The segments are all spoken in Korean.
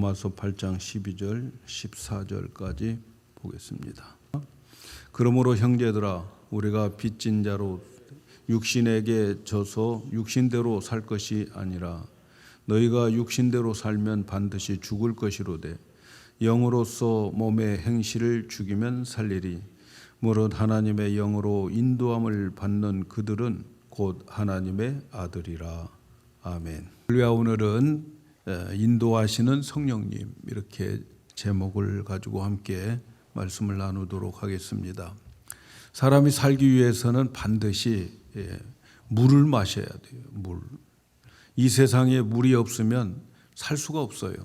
로마서 8장 12절 14절까지 보겠습니다. 그러므로 형제들아 우리가 빚진 자로 육신에게 져서 육신대로 살 것이 아니라 너희가 육신대로 살면 반드시 죽을 것이로되 영으로서 몸의 행실을 죽이면 살리리. 무릇 하나님의 영으로 인도함을 받는 그들은 곧 하나님의 아들이라. 아멘. 오늘은 인도하시는 성령님, 이렇게 제목을 가지고 함께 말씀을 나누도록 하겠습니다. 사람이 살기 위해서는 반드시 물을 마셔야 돼요. 물. 이 세상에 물이 없으면 살 수가 없어요.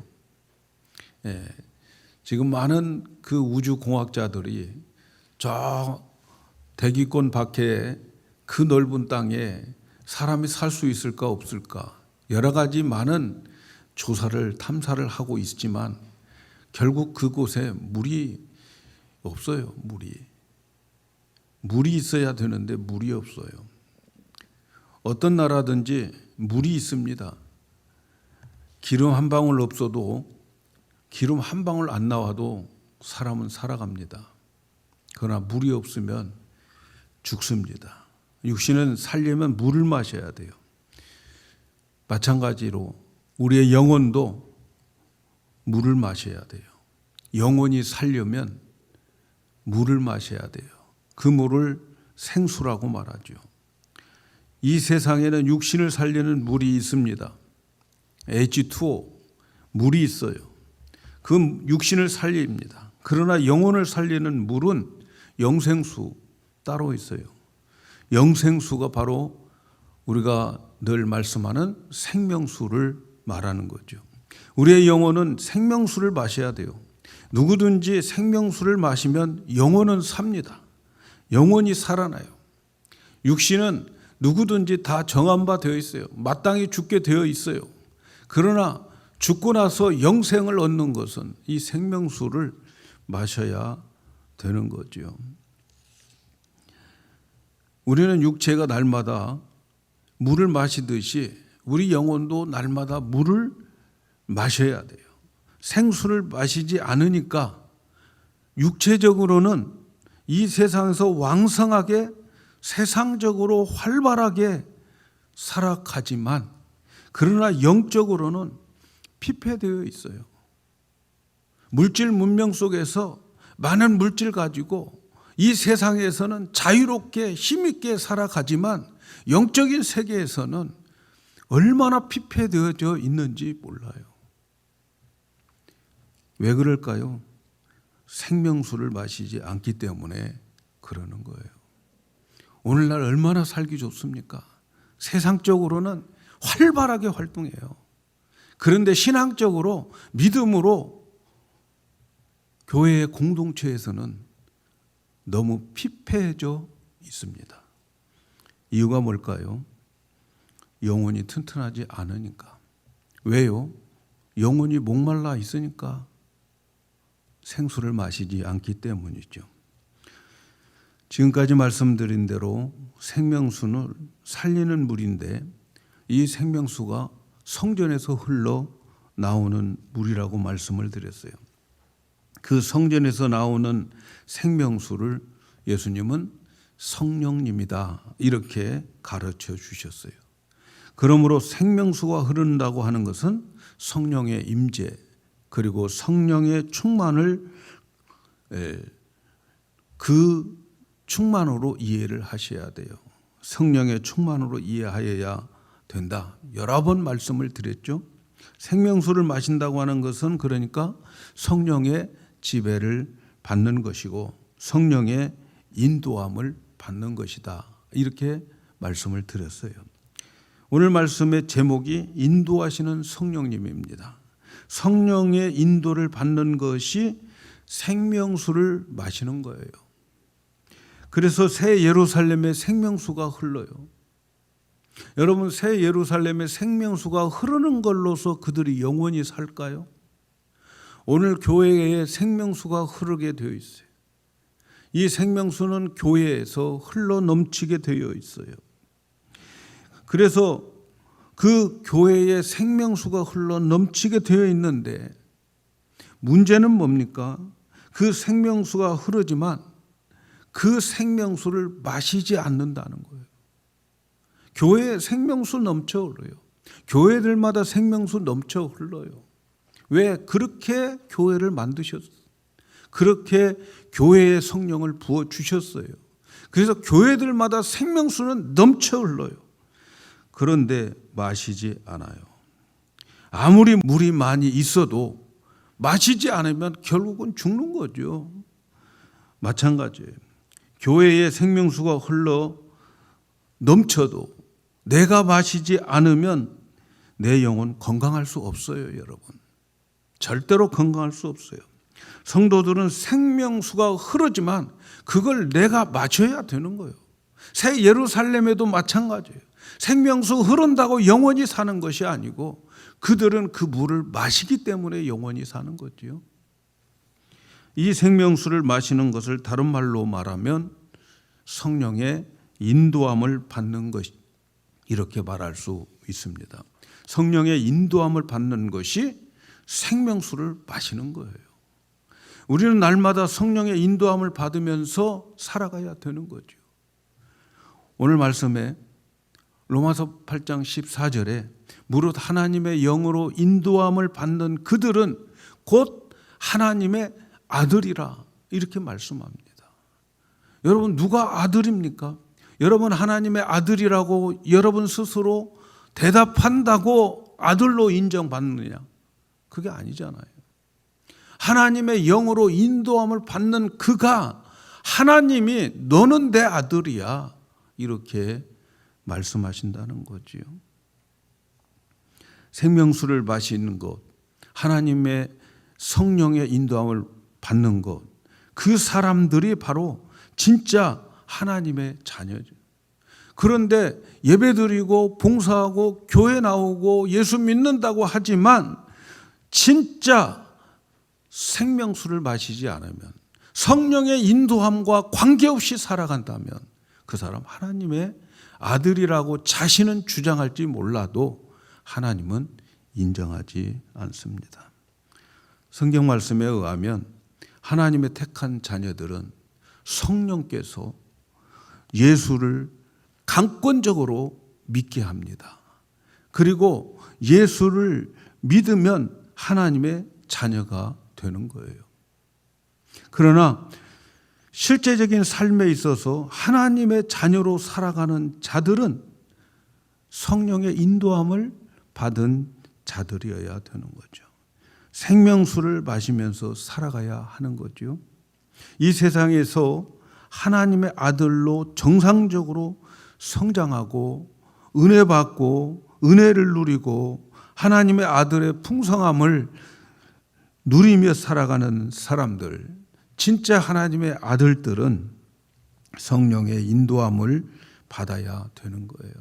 지금 많은 그 우주 공학자들이 저 대기권 밖에 그 넓은 땅에 사람이 살 수 있을까 없을까 여러 가지 많은 조사를 탐사를 하고 있지만 결국 그곳에 물이 없어요. 물이 있어야 되는데 물이 없어요. 어떤 나라든지 물이 있습니다. 기름 한 방울 없어도 기름 한 방울 안 나와도 사람은 살아갑니다. 그러나 물이 없으면 죽습니다. 육신은 살려면 물을 마셔야 돼요. 마찬가지로 우리의 영혼도 물을 마셔야 돼요. 영혼이 살려면 물을 마셔야 돼요. 그 물을 생수라고 말하죠. 이 세상에는 육신을 살리는 물이 있습니다. H2O, 물이 있어요. 그 육신을 살립니다. 그러나 영혼을 살리는 물은 영생수 따로 있어요. 영생수가 바로 우리가 늘 말씀하는 생명수를 말하는 거죠. 우리의 영혼은 생명수를 마셔야 돼요. 누구든지 생명수를 마시면 영혼은 삽니다. 영혼이 살아나요. 육신은 누구든지 다 정한 바 되어 있어요. 마땅히 죽게 되어 있어요. 그러나 죽고 나서 영생을 얻는 것은 이 생명수를 마셔야 되는 거죠. 우리는 육체가 날마다 물을 마시듯이 우리 영혼도 날마다 물을 마셔야 돼요. 생수를 마시지 않으니까 육체적으로는 이 세상에서 왕성하게 세상적으로 활발하게 살아가지만 그러나 영적으로는 피폐되어 있어요. 물질 문명 속에서 많은 물질 가지고 이 세상에서는 자유롭게 힘있게 살아가지만 영적인 세계에서는 얼마나 피폐되어져 있는지 몰라요. 왜 그럴까요? 생명수를 마시지 않기 때문에 그러는 거예요. 오늘날 얼마나 살기 좋습니까? 세상적으로는 활발하게 활동해요. 그런데 신앙적으로 믿음으로 교회의 공동체에서는 너무 피폐해져 있습니다. 이유가 뭘까요? 영혼이 튼튼하지 않으니까. 왜요? 영혼이 목말라 있으니까 생수를 마시지 않기 때문이죠. 지금까지 말씀드린 대로 생명수는 살리는 물인데 이 생명수가 성전에서 흘러 나오는 물이라고 말씀을 드렸어요. 그 성전에서 나오는 생명수를 예수님은 성령님이다 이렇게 가르쳐 주셨어요. 그러므로 생명수가 흐른다고 하는 것은 성령의 임재 그리고 성령의 충만을 그 충만으로 이해를 하셔야 돼요. 성령의 충만으로 이해하여야 된다. 여러 번 말씀을 드렸죠. 생명수를 마신다고 하는 것은 그러니까 성령의 지배를 받는 것이고 성령의 인도함을 받는 것이다. 이렇게 말씀을 드렸어요. 오늘 말씀의 제목이 인도하시는 성령님입니다. 성령의 인도를 받는 것이 생명수를 마시는 거예요. 그래서 새 예루살렘의 생명수가 흘러요. 여러분, 새 예루살렘의 생명수가 흐르는 걸로서 그들이 영원히 살까요? 오늘 교회에 생명수가 흐르게 되어 있어요. 이 생명수는 교회에서 흘러 넘치게 되어 있어요. 그래서 그 교회에 생명수가 흘러 넘치게 되어 있는데 문제는 뭡니까? 그 생명수가 흐르지만 그 생명수를 마시지 않는다는 거예요. 교회에 생명수 넘쳐 흘러요. 교회들마다 생명수 넘쳐 흘러요. 왜? 그렇게 교회를 만드셨어요. 그렇게 교회에 성령을 부어주셨어요. 그래서 교회들마다 생명수는 넘쳐 흘러요. 그런데 마시지 않아요. 아무리 물이 많이 있어도 마시지 않으면 결국은 죽는 거죠. 마찬가지예요. 교회에 생명수가 흘러 넘쳐도 내가 마시지 않으면 내 영혼 건강할 수 없어요, 여러분. 절대로 건강할 수 없어요. 성도들은 생명수가 흐르지만 그걸 내가 마셔야 되는 거예요. 새 예루살렘에도 마찬가지예요. 생명수 흐른다고 영원히 사는 것이 아니고 그들은 그 물을 마시기 때문에 영원히 사는 거지요. 이 생명수를 마시는 것을 다른 말로 말하면 성령의 인도함을 받는 것, 이렇게 말할 수 있습니다. 성령의 인도함을 받는 것이 생명수를 마시는 거예요. 우리는 날마다 성령의 인도함을 받으면서 살아가야 되는 거죠. 오늘 말씀에 로마서 8장 14절에 무릇 하나님의 영으로 인도함을 받는 그들은 곧 하나님의 아들이라 이렇게 말씀합니다. 여러분, 누가 아들입니까? 여러분 하나님의 아들이라고 여러분 스스로 대답한다고 아들로 인정받느냐? 그게 아니잖아요. 하나님의 영으로 인도함을 받는 그가 하나님이 너는 내 아들이야 이렇게 말씀하신다는 거지요. 생명수를 마시는 것, 하나님의 성령의 인도함을 받는 것, 그 사람들이 바로 진짜 하나님의 자녀죠. 그런데 예배드리고 봉사하고 교회 나오고 예수 믿는다고 하지만 진짜 생명수를 마시지 않으면, 성령의 인도함과 관계없이 살아간다면 그 사람 하나님의 아들이라고 자신은 주장할지 몰라도 하나님은 인정하지 않습니다. 성경 말씀에 의하면 하나님의 택한 자녀들은 성령께서 예수를 강권적으로 믿게 합니다. 그리고 예수를 믿으면 하나님의 자녀가 되는 거예요. 그러나 실제적인 삶에 있어서 하나님의 자녀로 살아가는 자들은 성령의 인도함을 받은 자들이어야 되는 거죠. 생명수를 마시면서 살아가야 하는 거죠. 이 세상에서 하나님의 아들로 정상적으로 성장하고 은혜 받고 은혜를 누리고 하나님의 아들의 풍성함을 누리며 살아가는 사람들, 진짜 하나님의 아들들은 성령의 인도함을 받아야 되는 거예요.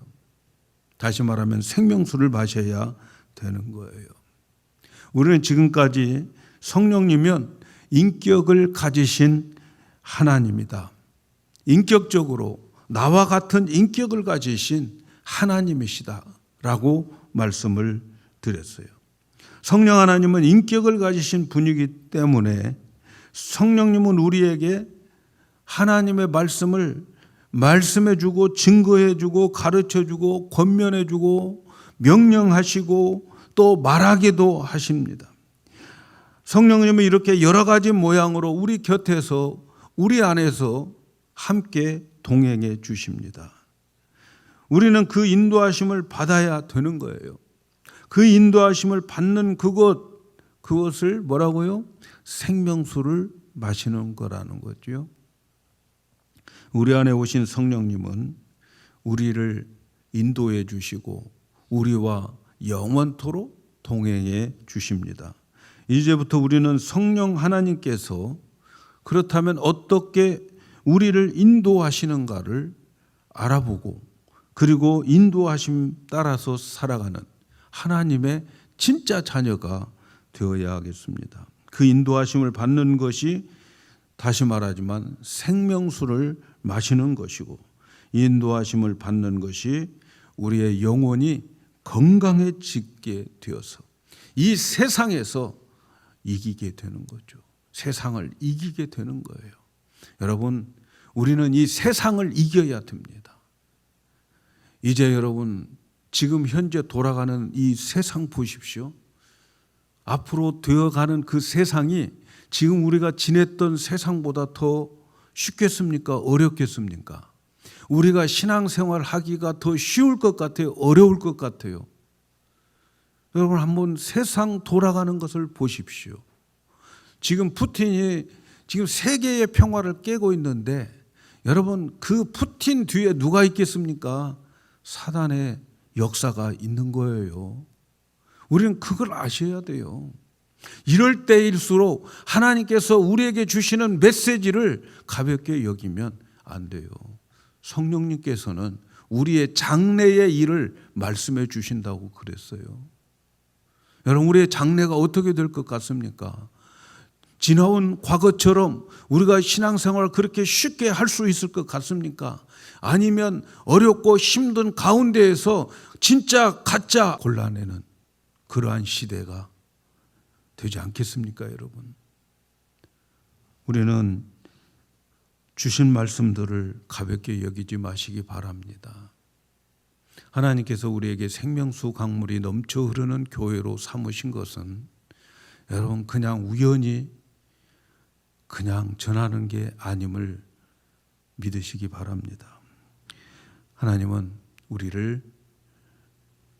다시 말하면 생명수를 마셔야 되는 거예요. 우리는 지금까지 성령이면 인격을 가지신 하나님이다. 인격적으로 나와 같은 인격을 가지신 하나님이시다 라고 말씀을 드렸어요. 성령 하나님은 인격을 가지신 분이기 때문에 성령님은 우리에게 하나님의 말씀을 말씀해주고 증거해주고 가르쳐주고 권면해주고 명령하시고 또 말하기도 하십니다. 성령님은 이렇게 여러 가지 모양으로 우리 곁에서 우리 안에서 함께 동행해 주십니다. 우리는 그 인도하심을 받아야 되는 거예요. 그 인도하심을 받는 그것을 뭐라고요? 생명수를 마시는 거라는 거죠. 우리 안에 오신 성령님은 우리를 인도해 주시고 우리와 영원토록 동행해 주십니다. 이제부터 우리는 성령 하나님께서 그렇다면 어떻게 우리를 인도하시는가를 알아보고 그리고 인도하심 따라서 살아가는 하나님의 진짜 자녀가 되어야 하겠습니다. 그 인도하심을 받는 것이 다시 말하지만 생명수를 마시는 것이고 인도하심을 받는 것이 우리의 영혼이 건강해지게 되어서 이 세상에서 이기게 되는 거죠. 세상을 이기게 되는 거예요. 여러분, 우리는 이 세상을 이겨야 됩니다. 이제 여러분, 지금 현재 돌아가는 이 세상 보십시오. 앞으로 되어가는 그 세상이 지금 우리가 지냈던 세상보다 더 쉽겠습니까? 어렵겠습니까? 우리가 신앙생활 하기가 더 쉬울 것 같아요? 어려울 것 같아요? 여러분, 한번 세상 돌아가는 것을 보십시오. 지금 푸틴이 지금 세계의 평화를 깨고 있는데 여러분, 그 푸틴 뒤에 누가 있겠습니까? 사단의 역사가 있는 거예요. 우리는 그걸 아셔야 돼요. 이럴 때일수록 하나님께서 우리에게 주시는 메시지를 가볍게 여기면 안 돼요. 성령님께서는 우리의 장래의 일을 말씀해 주신다고 그랬어요. 여러분, 우리의 장래가 어떻게 될 것 같습니까? 지나온 과거처럼 우리가 신앙생활을 그렇게 쉽게 할 수 있을 것 같습니까? 아니면 어렵고 힘든 가운데에서 진짜 가짜 골라내는 그러한 시대가 되지 않겠습니까, 여러분? 우리는 주신 말씀들을 가볍게 여기지 마시기 바랍니다. 하나님께서 우리에게 생명수 강물이 넘쳐 흐르는 교회로 삼으신 것은 여러분 그냥 우연히 그냥 전하는 게 아님을 믿으시기 바랍니다. 하나님은 우리를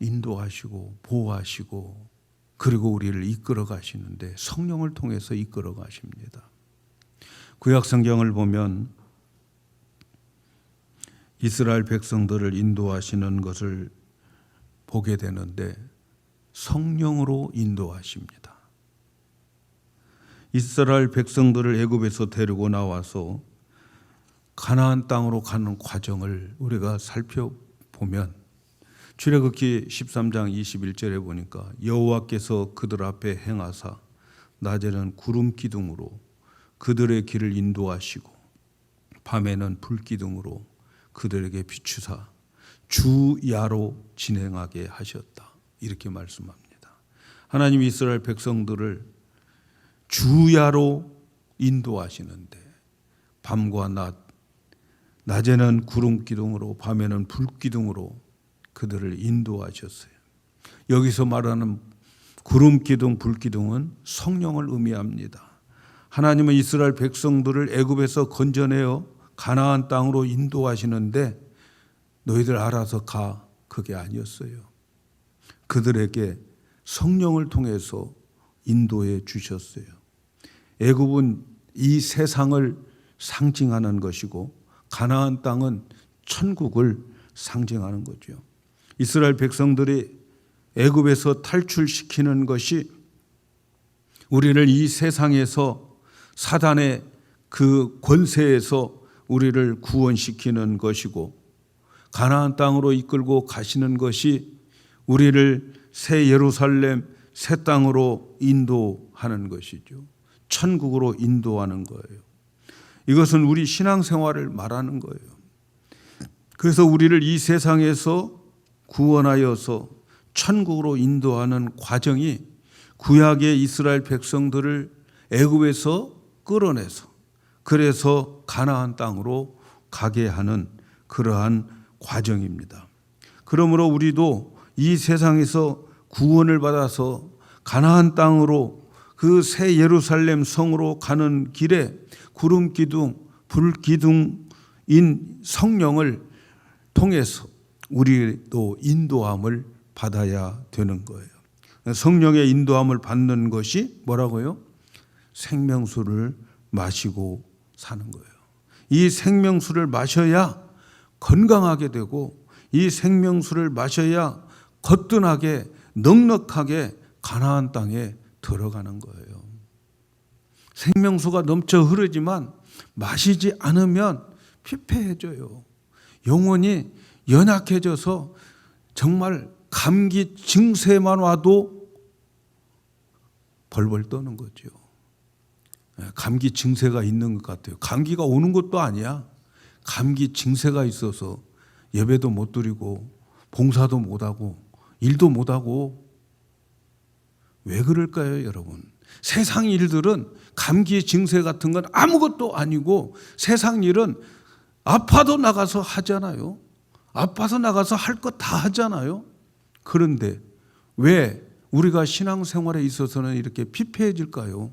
인도하시고 보호하시고 그리고 우리를 이끌어 가시는데 성령을 통해서 이끌어 가십니다. 구약 성경을 보면 이스라엘 백성들을 인도하시는 것을 보게 되는데 성령으로 인도하십니다. 이스라엘 백성들을 애굽에서 데리고 나와서 가나안 땅으로 가는 과정을 우리가 살펴보면 출애굽기 13장 21절에 보니까 여호와께서 그들 앞에 행하사 낮에는 구름 기둥으로 그들의 길을 인도하시고 밤에는 불 기둥으로 그들에게 비추사 주야로 진행하게 하셨다. 이렇게 말씀합니다. 하나님이 이스라엘 백성들을 주야로 인도하시는데 밤과 낮에는 구름 기둥으로 밤에는 불 기둥으로 그들을 인도하셨어요. 여기서 말하는 구름 기둥, 불 기둥은 성령을 의미합니다. 하나님은 이스라엘 백성들을 애굽에서 건져내어 가나안 땅으로 인도하시는데 너희들 알아서 가, 그게 아니었어요. 그들에게 성령을 통해서 인도해 주셨어요. 애굽은 이 세상을 상징하는 것이고 가나안 땅은 천국을 상징하는 거죠. 이스라엘 백성들이 애굽에서 탈출시키는 것이 우리를 이 세상에서 사단의 그 권세에서 우리를 구원시키는 것이고 가나안 땅으로 이끌고 가시는 것이 우리를 새 예루살렘, 새 땅으로 인도하는 것이죠. 천국으로 인도하는 거예요. 이것은 우리 신앙생활을 말하는 거예요. 그래서 우리를 이 세상에서 구원하여서 천국으로 인도하는 과정이 구약의 이스라엘 백성들을 애굽에서 끌어내서 그래서 가나안 땅으로 가게 하는 그러한 과정입니다. 그러므로 우리도 이 세상에서 구원을 받아서 가나안 땅으로 그 새 예루살렘 성으로 가는 길에 구름 기둥, 불 기둥인 성령을 통해서 우리도 인도함을 받아야 되는 거예요. 성령의 인도함을 받는 것이 뭐라고요? 생명수를 마시고 사는 거예요. 이 생명수를 마셔야 건강하게 되고 이 생명수를 마셔야 거뜬하게 넉넉하게 가나안 땅에 들어가는 거예요. 생명수가 넘쳐 흐르지만 마시지 않으면 피폐해져요. 영혼이 연약해져서 정말 감기 증세만 와도 벌벌 떠는 거죠. 감기 증세가 있는 것 같아요. 감기가 오는 것도 아니야. 감기 증세가 있어서 예배도 못 드리고 봉사도 못하고 일도 못하고 왜 그럴까요, 여러분? 세상 일들은 감기 증세 같은 건 아무것도 아니고 세상 일은 아파도 나가서 하잖아요. 아파서 나가서 할 것 다 하잖아요. 그런데 왜 우리가 신앙생활에 있어서는 이렇게 피폐해질까요?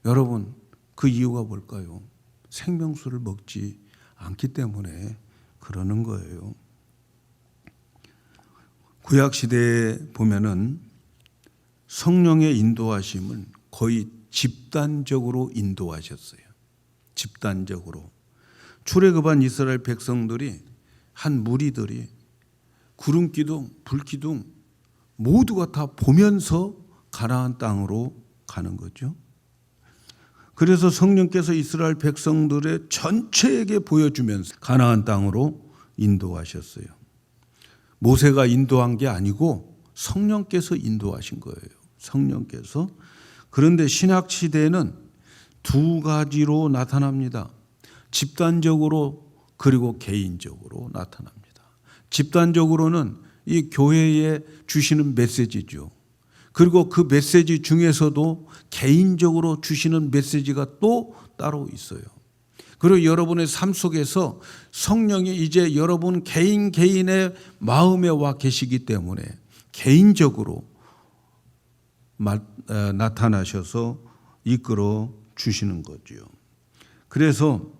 여러분, 그 이유가 뭘까요? 생명수를 먹지 않기 때문에 그러는 거예요. 구약 시대에 보면은 성령의 인도하심은 거의 집단적으로 인도하셨어요. 집단적으로. 출애굽한 이스라엘 백성들이 한 무리들이 구름 기둥, 불 기둥 모두가 다 보면서 가나안 땅으로 가는 거죠. 그래서 성령께서 이스라엘 백성들의 전체에게 보여주면서 가나안 땅으로 인도하셨어요. 모세가 인도한 게 아니고 성령께서 인도하신 거예요. 성령께서. 그런데 신약 시대에는 두 가지로 나타납니다. 집단적으로 그리고 개인적으로 나타납니다. 집단적으로는 이 교회에 주시는 메시지죠. 그리고 그 메시지 중에서도 개인적으로 주시는 메시지가 또 따로 있어요. 그리고 여러분의 삶 속에서 성령이 이제 여러분 개인의 마음에 와 계시기 때문에 개인적으로 나타나셔서 이끌어 주시는 거죠. 그래서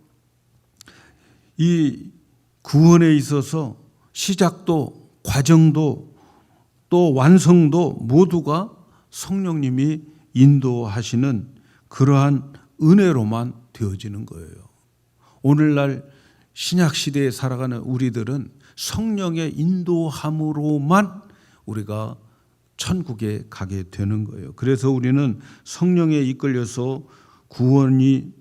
이 구원에 있어서 시작도 과정도 또 완성도 모두가 성령님이 인도하시는 그러한 은혜로만 되어지는 거예요. 오늘날 신약 시대에 살아가는 우리들은 성령의 인도함으로만 우리가 천국에 가게 되는 거예요. 그래서 우리는 성령에 이끌려서 구원이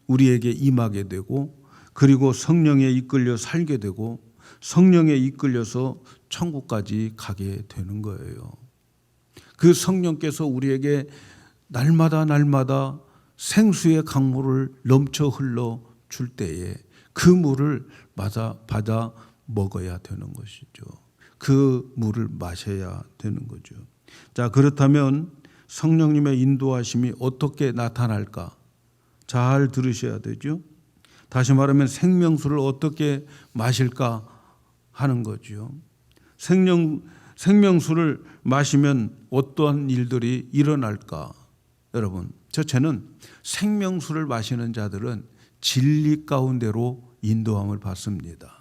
우리에게 임하게 되고 그리고 성령에 이끌려 살게 되고 성령에 이끌려서 천국까지 가게 되는 거예요. 그 성령께서 우리에게 날마다 생수의 강물을 넘쳐 흘러 줄 때에 그 물을 받아 먹어야 되는 것이죠. 그 물을 마셔야 되는 거죠. 자, 그렇다면 성령님의 인도하심이 어떻게 나타날까? 잘 들으셔야 되죠. 다시 말하면 생명수를 어떻게 마실까 하는 거죠. 생명수를 마시면 어떠한 일들이 일어날까? 여러분, 저는 생명수를 마시는 자들은 진리 가운데로 인도함을 받습니다.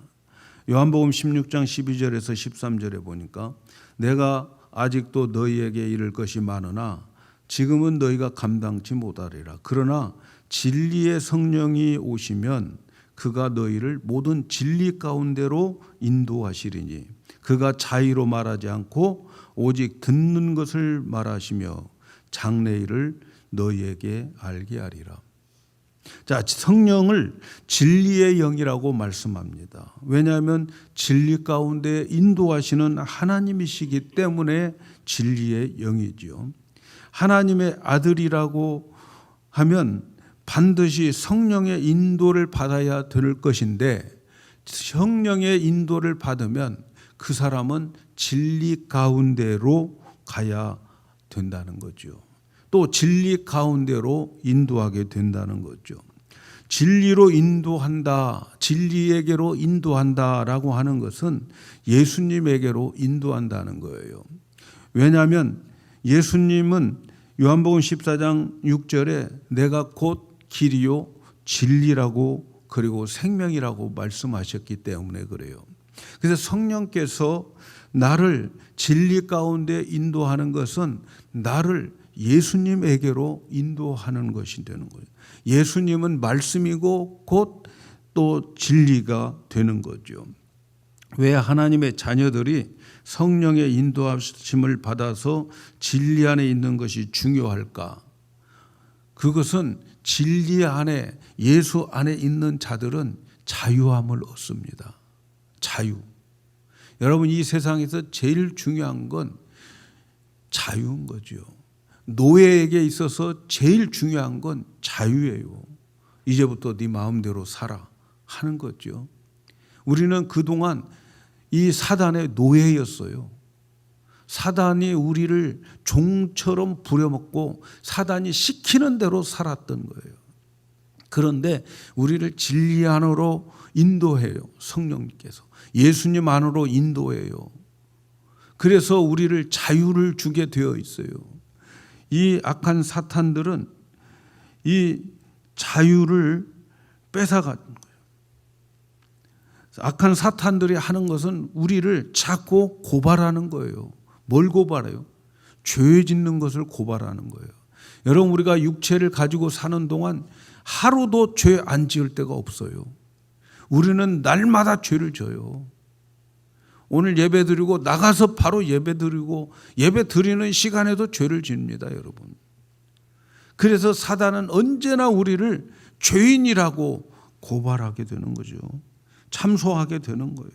요한복음 16장 12절에서 13절에 보니까 내가 아직도 너희에게 이를 것이 많으나 지금은 너희가 감당치 못하리라. 그러나 진리의 성령이 오시면 그가 너희를 모든 진리 가운데로 인도하시리니 그가 자의로 말하지 않고 오직 듣는 것을 말하시며 장래일을 너희에게 알게 하리라. 자, 성령을 진리의 영이라고 말씀합니다. 왜냐하면 진리 가운데 인도하시는 하나님이시기 때문에 진리의 영이지요. 하나님의 아들이라고 하면 반드시 성령의 인도를 받아야 될 것인데 성령의 인도를 받으면 그 사람은 진리 가운데로 가야 된다는 거죠. 또 진리 가운데로 인도하게 된다는 거죠. 진리로 인도한다, 진리에게로 인도한다라고 하는 것은 예수님에게로 인도한다는 거예요. 왜냐하면 예수님은 요한복음 14장 6절에 내가 곧 길이요 진리라고 그리고 생명이라고 말씀하셨기 때문에 그래요. 그래서 성령께서 나를 진리 가운데 인도하는 것은 나를 예수님에게로 인도하는 것이 되는 거예요. 예수님은 말씀이고 곧 또 진리가 되는 거죠. 왜 하나님의 자녀들이 성령의 인도하심을 받아서 진리 안에 있는 것이 중요할까? 그것은 진리 안에 예수 안에 있는 자들은 자유함을 얻습니다. 자유. 여러분 이 세상에서 제일 중요한 건 자유인 거죠. 노예에게 있어서 제일 중요한 건 자유예요. 이제부터 네 마음대로 살아 하는 거죠. 우리는 그동안 이 사단의 노예였어요. 사단이 우리를 종처럼 부려먹고 사단이 시키는 대로 살았던 거예요. 그런데 우리를 진리 안으로 인도해요. 성령님께서 예수님 안으로 인도해요. 그래서 우리를 자유를 주게 되어 있어요. 이 악한 사탄들은 이 자유를 뺏어가는 거예요. 악한 사탄들이 하는 것은 우리를 자꾸 고발하는 거예요. 뭘 고발해요? 죄 짓는 것을 고발하는 거예요. 여러분, 우리가 육체를 가지고 사는 동안 하루도 죄 안 지을 때가 없어요. 우리는 날마다 죄를 져요. 오늘 예배 드리고 나가서 바로 예배 드리고 예배 드리는 시간에도 죄를 집니다, 여러분. 그래서 사단은 언제나 우리를 죄인이라고 고발하게 되는 거죠. 참소하게 되는 거예요.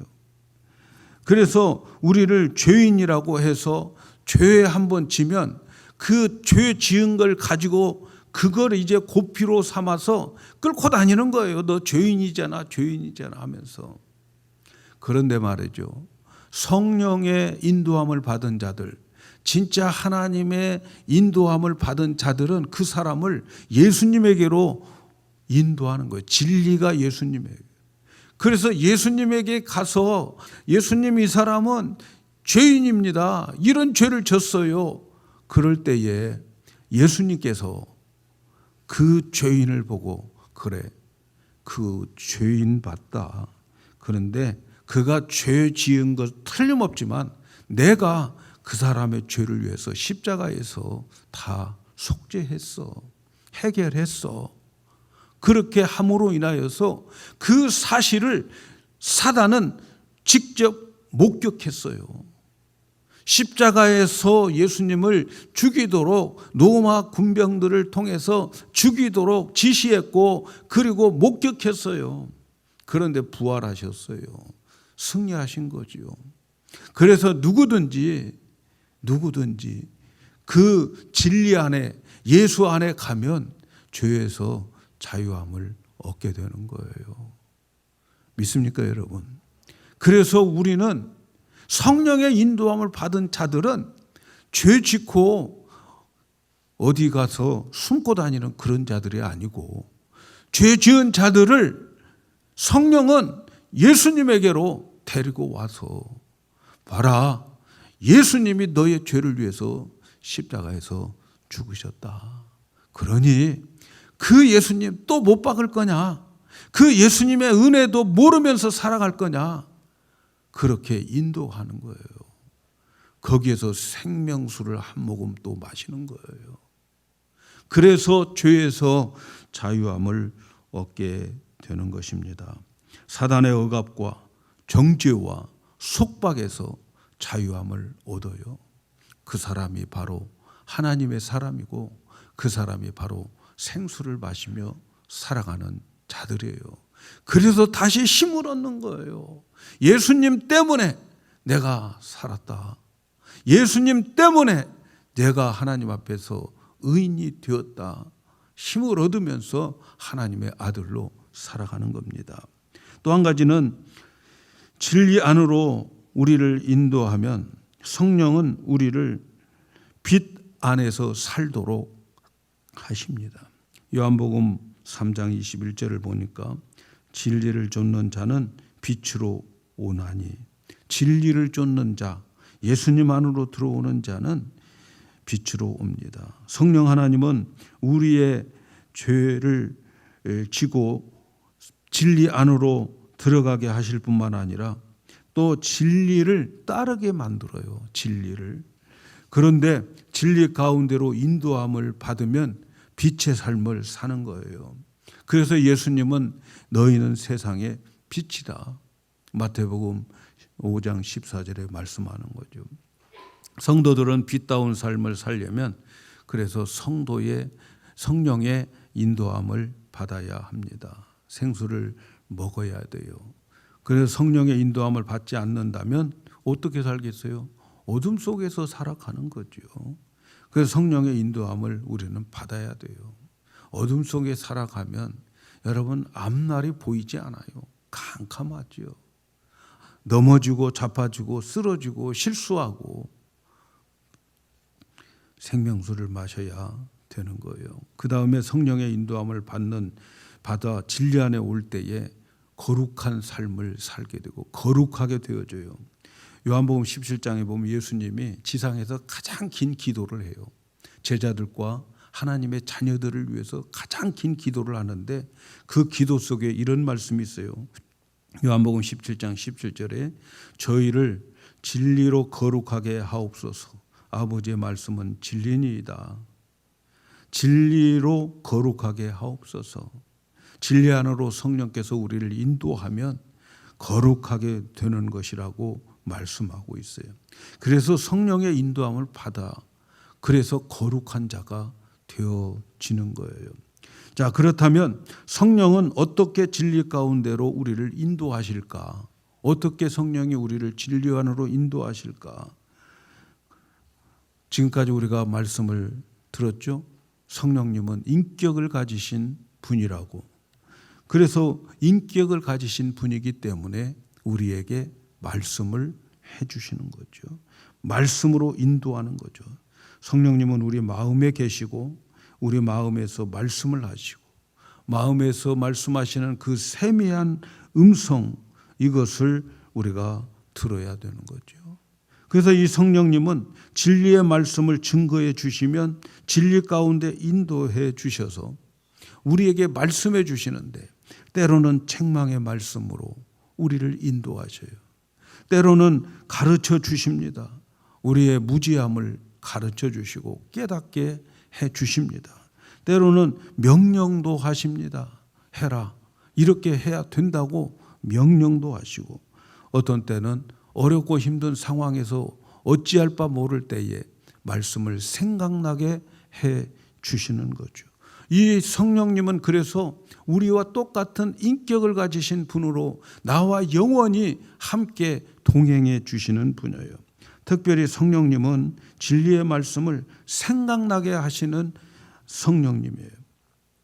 그래서 우리를 죄인이라고 해서 죄에 한번 지면 그 죄 지은 걸 가지고 그걸 이제 고피로 삼아서 끌고 다니는 거예요. 너 죄인이잖아, 죄인이잖아 하면서. 그런데 말이죠, 성령의 인도함을 받은 자들, 진짜 하나님의 인도함을 받은 자들은 그 사람을 예수님에게로 인도하는 거예요. 진리가 예수님에게. 그래서 예수님에게 가서 예수님, 이 사람은 죄인입니다. 이런 죄를 졌어요. 그럴 때에 예수님께서 그 죄인을 보고, 그래, 그 죄인 봤다. 그런데 그가 죄 지은 것 틀림없지만 내가 그 사람의 죄를 위해서 십자가에서 다 속죄했어. 해결했어. 그렇게 함으로 인하여서 그 사실을 사단은 직접 목격했어요. 십자가에서 예수님을 죽이도록 로마 군병들을 통해서 죽이도록 지시했고, 그리고 목격했어요. 그런데 부활하셨어요. 승리하신 거지요. 그래서 누구든지 그 진리 안에, 예수 안에 가면 죄에서 자유함을 얻게 되는 거예요. 믿습니까, 여러분? 그래서 우리는 성령의 인도함을 받은 자들은 죄 짓고 어디 가서 숨고 다니는 그런 자들이 아니고, 죄 지은 자들을 성령은 예수님에게로 데리고 와서, 봐라, 예수님이 너의 죄를 위해서 십자가에서 죽으셨다. 그러니 그 예수님 또 못 박을 거냐? 그 예수님의 은혜도 모르면서 살아갈 거냐? 그렇게 인도하는 거예요. 거기에서 생명수를 한 모금 또 마시는 거예요. 그래서 죄에서 자유함을 얻게 되는 것입니다. 사단의 억압과 정죄와 속박에서 자유함을 얻어요. 그 사람이 바로 하나님의 사람이고, 그 사람이 바로 생수를 마시며 살아가는 자들이에요. 그래서 다시 힘을 얻는 거예요. 예수님 때문에 내가 살았다. 예수님 때문에 내가 하나님 앞에서 의인이 되었다. 힘을 얻으면서 하나님의 아들로 살아가는 겁니다. 또 한 가지는 진리 안으로 우리를 인도하면 성령은 우리를 빛 안에서 살도록 하십니다. 요한복음 3장 21절을 보니까 진리를 쫓는 자는 빛으로 오나니, 진리를 쫓는 자, 예수님 안으로 들어오는 자는 빛으로 옵니다. 성령 하나님은 우리의 죄를 지고 진리 안으로 들어가게 하실 뿐만 아니라 또 진리를 따르게 만들어요. 진리를. 그런데 진리 가운데로 인도함을 받으면 빛의 삶을 사는 거예요. 그래서 예수님은 너희는 세상의 빛이다. 마태복음 5장 14절에 말씀하는 거죠. 성도들은 빛다운 삶을 살려면 그래서 성령의 인도함을 받아야 합니다. 생수를 먹어야 돼요. 그래서 성령의 인도함을 받지 않는다면 어떻게 살겠어요? 어둠 속에서 살아가는 거죠. 그래서 성령의 인도함을 우리는 받아야 돼요. 어둠 속에 살아가면 여러분 앞날이 보이지 않아요. 캄캄하죠. 넘어지고 자빠지고 쓰러지고 실수하고 생명수를 마셔야 되는 거예요. 그 다음에 성령의 인도함을 받아 진리 안에 올 때에 거룩한 삶을 살게 되고 거룩하게 되어져요. 요한복음 17장에 보면 예수님이 지상에서 가장 긴 기도를 해요. 제자들과 하나님의 자녀들을 위해서 가장 긴 기도를 하는데 그 기도 속에 이런 말씀이 있어요. 요한복음 17장 17절에 저희를 진리로 거룩하게 하옵소서. 아버지의 말씀은 진리니이다. 진리로 거룩하게 하옵소서. 진리 안으로 성령께서 우리를 인도하면 거룩하게 되는 것이라고 말씀하고 있어요. 그래서 성령의 인도함을 받아 그래서 거룩한 자가 되어지는 거예요. 자, 그렇다면 성령은 어떻게 진리 가운데로 우리를 인도하실까? 어떻게 성령이 우리를 진리 안으로 인도하실까? 지금까지 우리가 말씀을 들었죠? 성령님은 인격을 가지신 분이라고. 그래서 인격을 가지신 분이기 때문에 우리에게 말씀을 해주시는 거죠. 말씀으로 인도하는 거죠. 성령님은 우리 마음에 계시고 우리 마음에서 말씀을 하시고 마음에서 말씀하시는 그 세미한 음성 이것을 우리가 들어야 되는 거죠. 그래서 이 성령님은 진리의 말씀을 증거해 주시면 진리 가운데 인도해 주셔서 우리에게 말씀해 주시는데 때로는 책망의 말씀으로 우리를 인도하셔요. 때로는 가르쳐 주십니다. 우리의 무지함을 가르쳐 주시고 깨닫게 해 주십니다. 때로는 명령도 하십니다. 해라. 이렇게 해야 된다고 명령도 하시고 어떤 때는 어렵고 힘든 상황에서 어찌할 바 모를 때에 말씀을 생각나게 해 주시는 거죠. 이 성령님은 그래서 우리와 똑같은 인격을 가지신 분으로 나와 영원히 함께 동행해 주시는 분이에요. 특별히 성령님은 진리의 말씀을 생각나게 하시는 성령님이에요.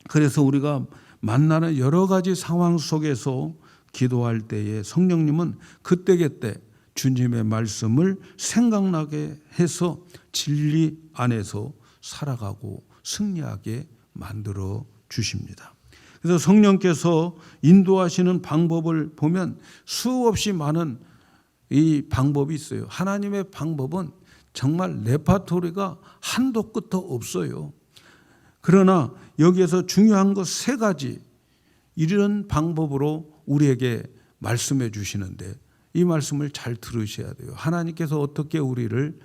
그래서 우리가 만나는 여러 가지 상황 속에서 기도할 때에 성령님은 그때그때 주님의 말씀을 생각나게 해서 진리 안에서 살아가고 승리하게 만들어 주십니다. 그래서 성령께서 인도하시는 방법을 보면 수없이 많은 이 방법이 있어요. 하나님의 방법은 정말 레파토리가 한도 끝도 없어요. 그러나 여기에서 중요한 것 세 가지 이런 방법으로 우리에게 말씀해 주시는데 이 말씀을 잘 들으셔야 돼요. 하나님께서 어떻게 우리를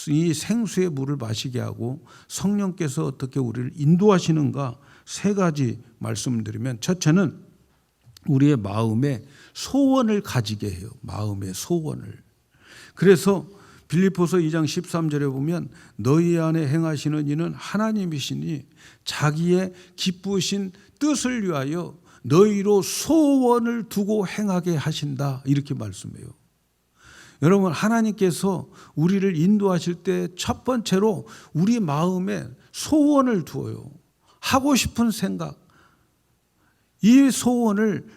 이 생수의 물을 마시게 하고 성령께서 어떻게 우리를 인도하시는가 세 가지 말씀드리면 첫째는 우리의 마음에 소원을 가지게 해요. 마음의 소원을. 그래서 빌립보서 2장 13절에 보면 너희 안에 행하시는 이는 하나님이시니 자기의 기쁘신 뜻을 위하여 너희로 소원을 두고 행하게 하신다. 이렇게 말씀해요. 여러분 하나님께서 우리를 인도하실 때 첫 번째로 우리 마음에 소원을 두어요. 하고 싶은 생각. 이 소원을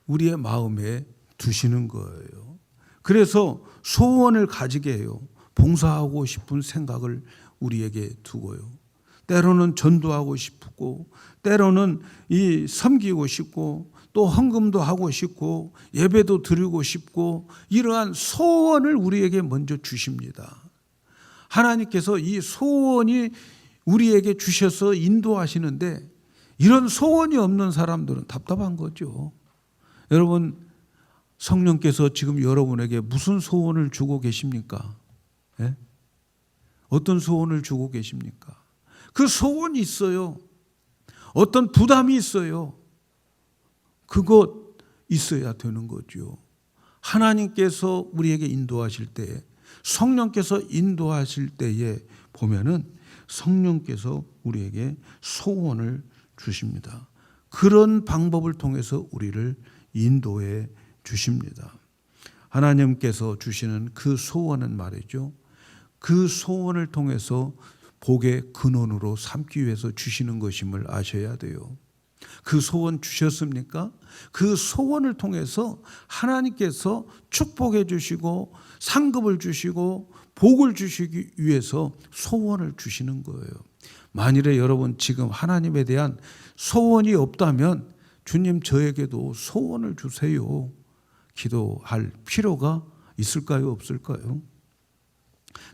우리의 마음에 두시는 거예요. 그래서 소원을 가지게 해요. 봉사하고 싶은 생각을 우리에게 두고요. 때로는 전도하고 싶고 때로는 이 섬기고 싶고 또 헌금도 하고 싶고 예배도 드리고 싶고 이러한 소원을 우리에게 먼저 주십니다. 하나님께서 이 소원이 우리에게 주셔서 인도하시는데 이런 소원이 없는 사람들은 답답한 거죠. 여러분 성령께서 지금 여러분에게 무슨 소원을 주고 계십니까? 예? 어떤 소원을 주고 계십니까? 그 소원이 있어요. 어떤 부담이 있어요. 그것 있어야 되는 거죠. 하나님께서 우리에게 인도하실 때 성령께서 인도하실 때에 보면은 성령께서 우리에게 소원을 주십니다. 그런 방법을 통해서 우리를 인도해 주십니다. 하나님께서 주시는 그 소원은 말이죠. 그 소원을 통해서 복의 근원으로 삼기 위해서 주시는 것임을 아셔야 돼요. 그 소원 주셨습니까? 그 소원을 통해서 하나님께서 축복해 주시고 상급을 주시고 복을 주시기 위해서 소원을 주시는 거예요. 만일에 여러분 지금 하나님에 대한 소원이 없다면 주님 저에게도 소원을 주세요. 기도할 필요가 있을까요? 없을까요?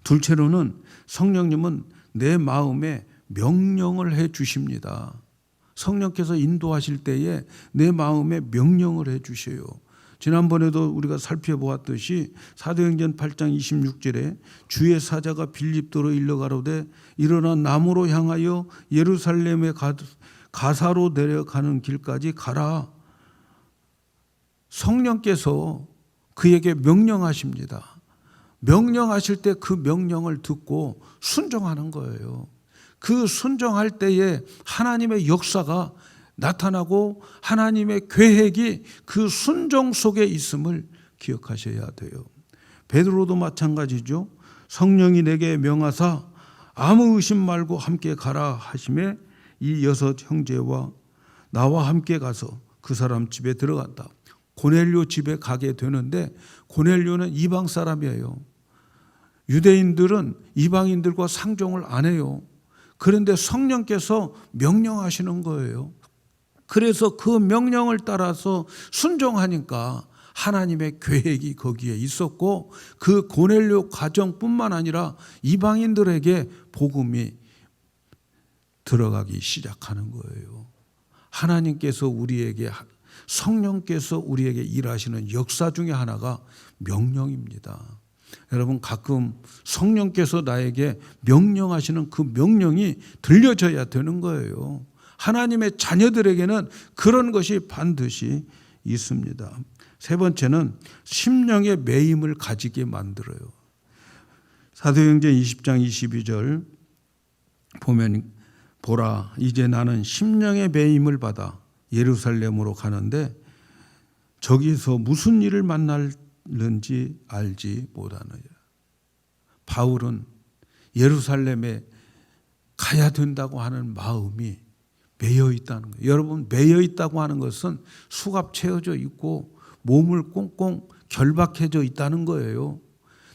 둘째로는 성령님은 내 마음에 명령을 해 주십니다. 성령께서 인도하실 때에 내 마음에 명령을 해 주셔요. 지난번에도 우리가 살펴보았듯이 사도행전 8장 26절에 주의 사자가 빌립도로 일러가로되 일어나 남으로 향하여 예루살렘에 가사로 내려가는 길까지 가라. 성령께서 그에게 명령하십니다. 명령하실 때 그 명령을 듣고 순종하는 거예요. 그 순종할 때에 하나님의 역사가 나타나고 하나님의 계획이 그 순종 속에 있음을 기억하셔야 돼요. 베드로도 마찬가지죠. 성령이 내게 명하사 아무 의심 말고 함께 가라 하심에 이 6 형제와 나와 함께 가서 그 사람 집에 들어간다. 고넬료 집에 가게 되는데 고넬료는 이방 사람이에요. 유대인들은 이방인들과 상종을 안 해요. 그런데 성령께서 명령하시는 거예요. 그래서 그 명령을 따라서 순종하니까 하나님의 계획이 거기에 있었고 그 고넬료 가정뿐만 아니라 이방인들에게 복음이 들어가기 시작하는 거예요. 하나님께서 우리에게 성령께서 우리에게 일하시는 역사 중에 하나가 명령입니다. 여러분 가끔 성령께서 나에게 명령하시는 그 명령이 들려져야 되는 거예요. 하나님의 자녀들에게는 그런 것이 반드시 있습니다. 세 번째는 심령의 매임을 가지게 만들어요. 사도행전 20장 22절 보면 보라 이제 나는 심령의 매임을 받아 예루살렘으로 가는데 저기서 무슨 일을 만날는지 알지 못하느냐. 바울은 예루살렘에 가야 된다고 하는 마음이 매여 있다는 거예요. 여러분 매여 있다고 하는 것은 수갑 채워져 있고 몸을 꽁꽁 결박해져 있다는 거예요.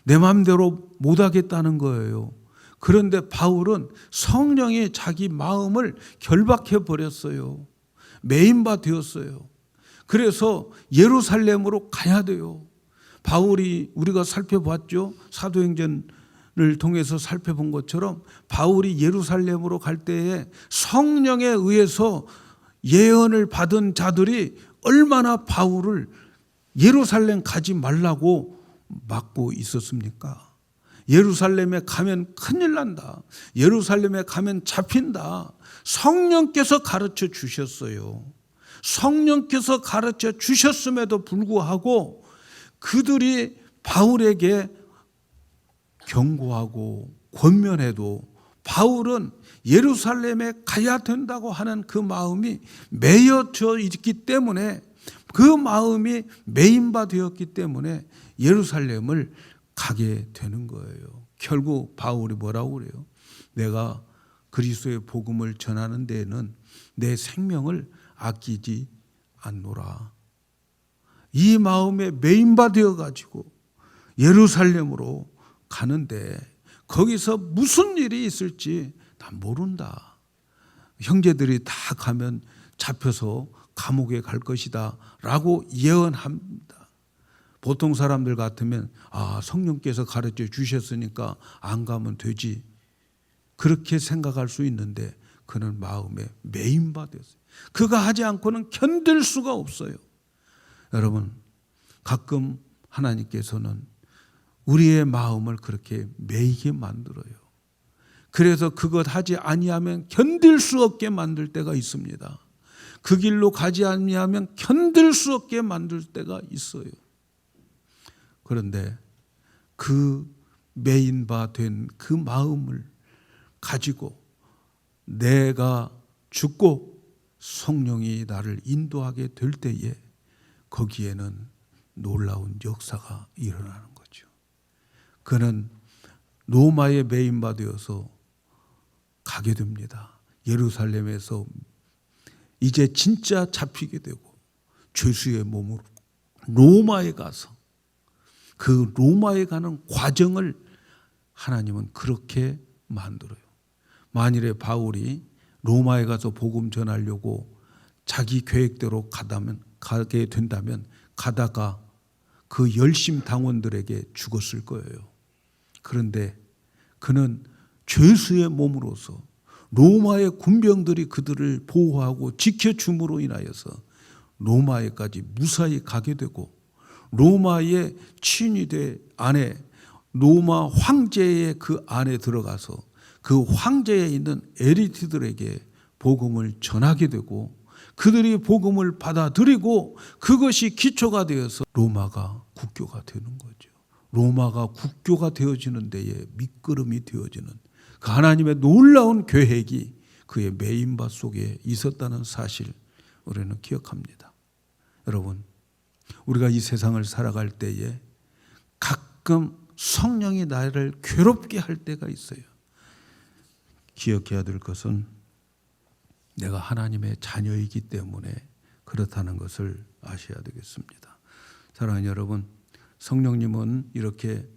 내 마음대로 못하겠다는 거예요. 그런데 바울은 성령이 자기 마음을 결박해 버렸어요. 매임바 되었어요. 그래서 예루살렘으로 가야 돼요. 바울이 우리가 살펴봤죠. 사도행전을 통해서 살펴본 것처럼 바울이 예루살렘으로 갈 때에 성령에 의해서 예언을 받은 자들이 얼마나 바울을 예루살렘 가지 말라고 막고 있었습니까? 예루살렘에 가면 큰일 난다. 예루살렘에 가면 잡힌다. 성령께서 가르쳐 주셨어요. 성령께서 가르쳐 주셨음에도 불구하고 그들이 바울에게 경고하고 권면해도 바울은 예루살렘에 가야 된다고 하는 그 마음이 매여져 있기 때문에 그 마음이 매인바 되었기 때문에 예루살렘을 가게 되는 거예요. 결국 바울이 뭐라고 그래요? 내가 그리스도의 복음을 전하는 데에는 내 생명을 아끼지 않노라. 이 마음에 매인바 되어가지고 예루살렘으로 가는데 거기서 무슨 일이 있을지 다 모른다. 형제들이 다 가면 잡혀서 감옥에 갈 것이다 라고 예언합니다. 보통 사람들 같으면 성령께서 가르쳐 주셨으니까 안 가면 되지. 그렇게 생각할 수 있는데 그는 마음에 매인바 되었어요. 그가 하지 않고는 견딜 수가 없어요. 여러분 가끔 하나님께서는 우리의 마음을 그렇게 매이게 만들어요. 그래서 그것 하지 아니하면 견딜 수 없게 만들 때가 있습니다. 그 길로 가지 아니하면 견딜 수 없게 만들 때가 있어요. 그런데 그 매인바 된 그 마음을 가지고 내가 죽고 성령이 나를 인도하게 될 때에 거기에는 놀라운 역사가 일어나는 거죠. 그는 로마의 매인바 되어서 가게 됩니다. 예루살렘에서 이제 진짜 잡히게 되고 죄수의 몸으로 로마에 가서 그 로마에 가는 과정을 하나님은 그렇게 만들어요. 만일에 바울이 로마에 가서 복음 전하려고 자기 계획대로 가게 된다면 가다가 그 열심 당원들에게 죽었을 거예요. 그런데 그는 죄수의 몸으로서 로마의 군병들이 그들을 보호하고 지켜줌으로 인하여서 로마에까지 무사히 가게 되고 로마의 친위대 안에 로마 황제의 그 안에 들어가서 그 황제에 있는 엘리트들에게 복음을 전하게 되고 그들이 복음을 받아들이고 그것이 기초가 되어서 로마가 국교가 되는 거죠. 로마가 국교가 되어지는 데에 밑거름이 되어지는 그 하나님의 놀라운 계획이 그의 메인바 속에 있었다는 사실 우리는 기억합니다. 여러분, 우리가 이 세상을 살아갈 때에 가끔 성령이 나를 괴롭게 할 때가 있어요. 기억해야 될 것은 내가 하나님의 자녀이기 때문에 그렇다는 것을 아셔야 되겠습니다. 사랑하는 여러분, 성령님은 이렇게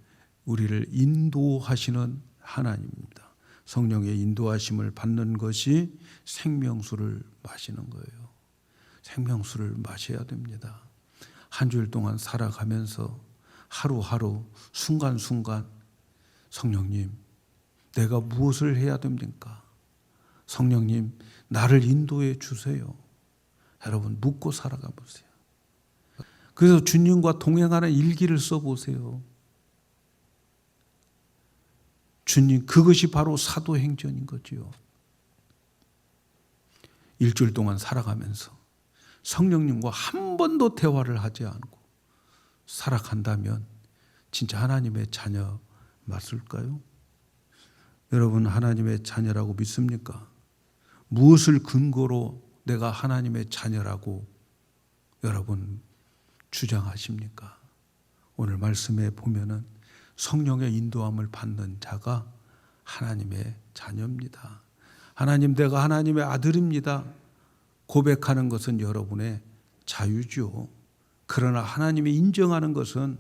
우리를 인도하시는 하나님입니다. 성령의 인도하심을 받는 것이 생명수를 마시는 거예요. 생명수를 마셔야 됩니다. 한 주일 동안 살아가면서 하루하루 순간순간 성령님, 내가 무엇을 해야 됩니까? 성령님, 나를 인도해 주세요. 여러분, 묻고 살아가 보세요. 그래서 주님과 동행하는 일기를 써보세요. 주님, 그것이 바로 사도행전인 거지요. 일주일 동안 살아가면서 성령님과 한 번도 대화를 하지 않고 살아간다면 진짜 하나님의 자녀 맞을까요? 여러분, 하나님의 자녀라고 믿습니까? 무엇을 근거로 내가 하나님의 자녀라고 여러분 주장하십니까? 오늘 말씀에 보면은 성령의 인도함을 받는 자가 하나님의 자녀입니다. 하나님, 내가 하나님의 아들입니다. 고백하는 것은 여러분의 자유죠. 그러나 하나님이 인정하는 것은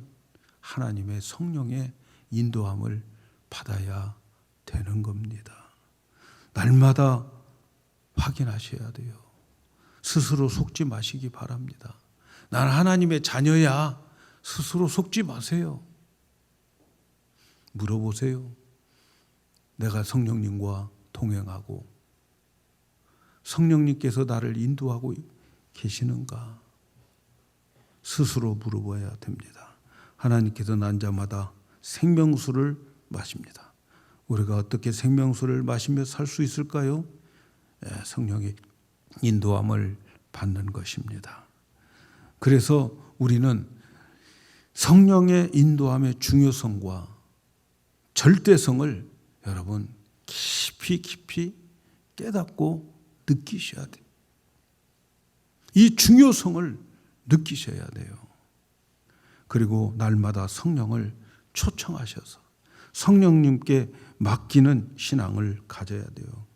하나님의 성령의 인도함을 받아야 되는 겁니다. 날마다 확인하셔야 돼요. 스스로 속지 마시기 바랍니다. 난 하나님의 자녀야. 스스로 속지 마세요. 물어보세요. 내가 성령님과 동행하고 성령님께서 나를 인도하고 계시는가? 스스로 물어봐야 됩니다. 하나님께서 난 자마다 생명수를 마십니다. 우리가 어떻게 생명수를 마시며 살 수 있을까요? 성령의 인도함을 받는 것입니다. 그래서 우리는 성령의 인도함의 중요성과 절대성을 여러분 깊이 깨닫고 느끼셔야 돼요. 이 중요성을 느끼셔야 돼요. 그리고 날마다 성령을 초청하셔서 성령님께 맡기는 신앙을 가져야 돼요.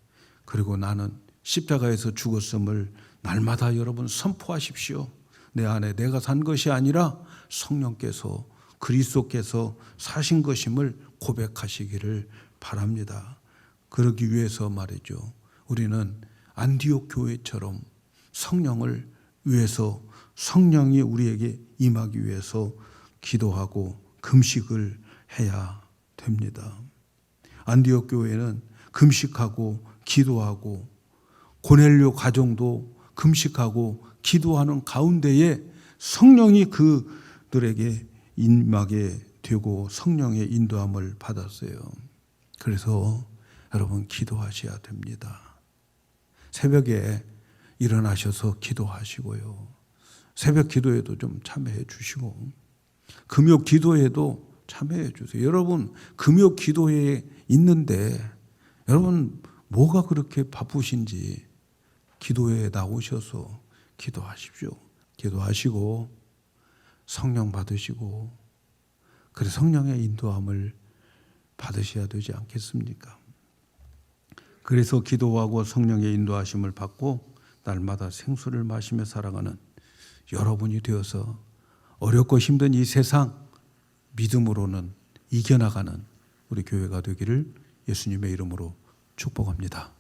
그리고 나는 십자가에서 죽었음을 날마다 여러분 선포하십시오. 내 안에 내가 산 것이 아니라 성령께서 그리스도께서 사신 것임을 고백하시기를 바랍니다. 그러기 위해서 말이죠. 우리는 안디옥 교회처럼 성령을 위해서 성령이 우리에게 임하기 위해서 기도하고 금식을 해야 됩니다. 안디옥 교회는 금식하고 기도하고 고넬료 가정도 금식하고 기도하는 가운데에 성령이 그들에게 임하게 되고 성령의 인도함을 받았어요. 그래서 여러분 기도하셔야 됩니다. 새벽에 일어나셔서 기도하시고요. 새벽 기도에도 좀 참여해 주시고 금요 기도에도 참여해 주세요. 여러분 금요 기도회에 있는데 여러분 뭐가 그렇게 바쁘신지 기도회에 나오셔서 기도하십시오. 기도하시고 성령 받으시고 그래 성령의 인도함을 받으셔야 되지 않겠습니까? 그래서 기도하고 성령의 인도하심을 받고 날마다 생수를 마시며 살아가는 여러분이 되어서 어렵고 힘든 이 세상 믿음으로는 이겨나가는 우리 교회가 되기를 예수님의 이름으로 축복합니다.